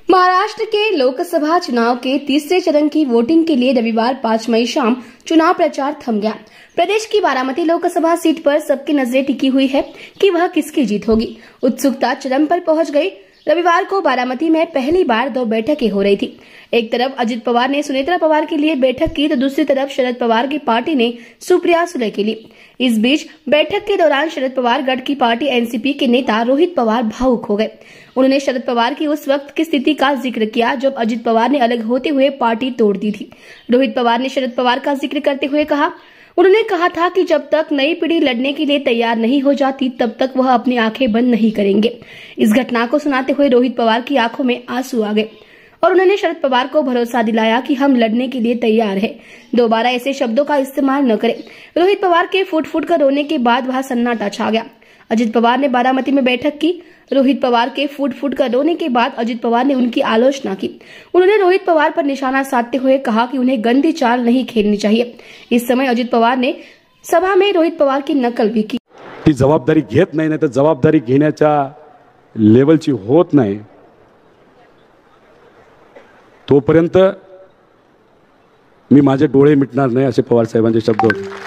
महाराष्ट्र के लोकसभा चुनाव के तीसरे चरण की वोटिंग के लिए रविवार 5 मई शाम चुनाव प्रचार थम गया। प्रदेश की बारामती लोकसभा सीट पर सबकी नजरें टिकी हुई है कि वह किसकी जीत होगी। उत्सुकता चरम पर पहुंच गई। रविवार को बारामती में पहली बार 2 बैठकें हो रही थी। एक तरफ अजित पवार ने सुनेत्रा पवार के लिए बैठक की तो दूसरी तरफ शरद पवार की पार्टी ने सुप्रिया सुले के लिए। इस बीच बैठक के दौरान शरद पवार गढ़ की पार्टी एनसीपी के नेता रोहित पवार भावुक हो गए। उन्होंने शरद पवार की उस वक्त की स्थिति का जिक्र किया जब अजित पवार ने अलग होते हुए पार्टी तोड़ दी थी। रोहित पवार ने शरद पवार का जिक्र करते हुए उन्होंने कहा था कि जब तक नई पीढ़ी लड़ने के लिए तैयार नहीं हो जाती तब तक वह अपनी आंखें बंद नहीं करेंगे। इस घटना को सुनाते हुए रोहित पवार की आंखों में आंसू आ गए और उन्होंने शरद पवार को भरोसा दिलाया कि हम लड़ने के लिए तैयार हैं। दोबारा ऐसे शब्दों का इस्तेमाल न करें। रोहित पवार के फुट फुट कर रोने के बाद वहां सन्नाटा छा गया। अजित पवार ने बारामती में बैठक की। रोहित पवार के फुट फुट कर रोने के बाद अजित पवार ने उनकी आलोचना की। उन्होंने रोहित पवार पर निशाना साधते हुए कहा कि उन्हें गंदी चाल नहीं खेलनी चाहिए। इस समय अजित पवार ने सभा में रोहित पवार की नकल भी की। ती जबाबदारी घेत नाही तर जबाबदारी घेण्याच्या लेवलची होत नाही तोपर्यंत मी माझे डोळे मिटणार नाही असे पवार साहेबांचे शब्द होते।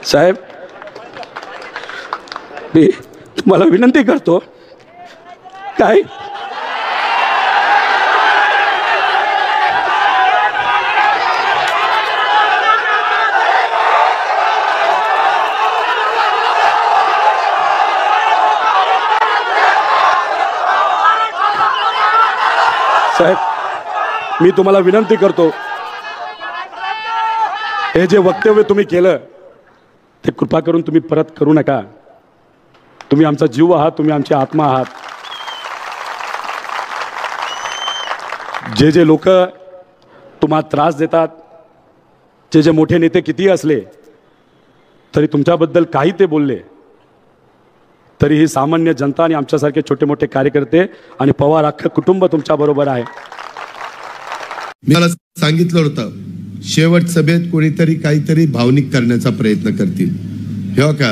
साहेब मी तुम्हाला विनंती करतो काय साहेब मी तुम्हाला विनंती करतो हे जे वक्तव्य तुम्ही केलं ते कृपा करून तुम्ही परत करू नका। तुम्ही आमचा जीव आहात, तुम्ही आमची आत्मा आहात। जे जे लोक तुम्हाला त्रास देतात, जे जे मोठे नेते किती असले तरी तुमच्याबद्दल काही ते बोलले तरी ही सामान्य जनता आणि आमच्यासारखे छोटे मोठे कार्यकर्ते आणि पवार अख्खं कुटुंब तुमच्या बरोबर आहे। मला सांगितलं होतं शेवट सभेत कोणीतरी काहीतरी भावनिक करण्याचा प्रयत्न करतील। हो का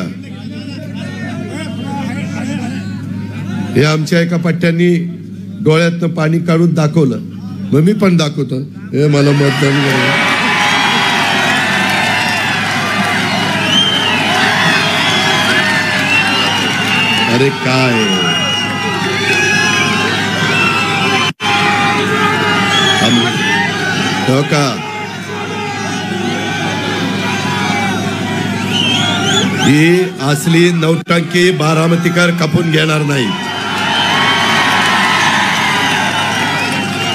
हे आमच्या एका पट्ट्यांनी डोळ्यातनं पाणी काढून दाखवलं। मग मी पण दाखवतो हे मला मतदान करा। अरे काय हो का ही असली नौटंकी बारामतीकर खपून घेणार नाही।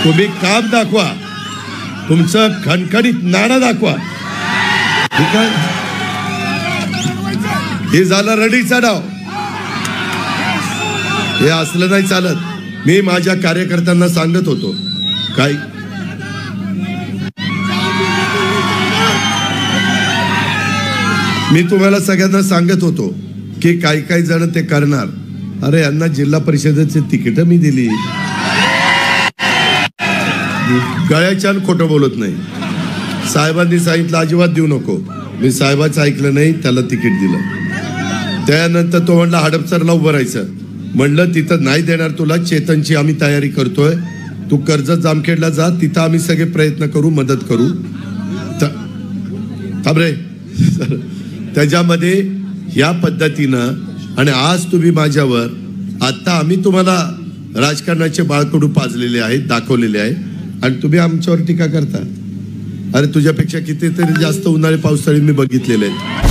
तुम्ही काम दाखवा, तुमचं खणखणीत नाणं दाखवा। ठीक आहे, हे झालं रडीचा डाव। हे असलं नाही चालत। मी माझ्या कार्यकर्त्यांना सांगत होतो काय मी तुम्हाला सगळ्यांना सांगत होतो की काही जण ते करणार। अरे यांना जिल्हा परिषदेचे तिकीट मी दिली। गळ्याच्या खोटं बोलत नाही। साहेबांनी सांगितलं अजिबात देऊ नको, मी साहेबाचं ऐकलं नाही, त्याला तिकीट दिलं। त्यानंतर तो म्हणला हडपसरला उभं राहायचं। म्हणलं तिथं नाही देणार तुला, चेतनची आम्ही तयारी करतोय, तू कर्जत जामखेडला जा, तिथं आम्ही सगळे प्रयत्न करू, मदत करू। थांब रे त्याच्यामध्ये या पद्धतीनं आणि आज तुम्ही माझ्यावर आता आम्ही तुम्हाला राजकारणाचे बाळकडू पाजलेले आहेत, दाखवलेले आहे आणि तुम्ही आमच्यावर टीका करता। अरे तुझ्यापेक्षा कितीतरी जास्त उन्हाळी पावसाळी मी बघितलेले आहेत।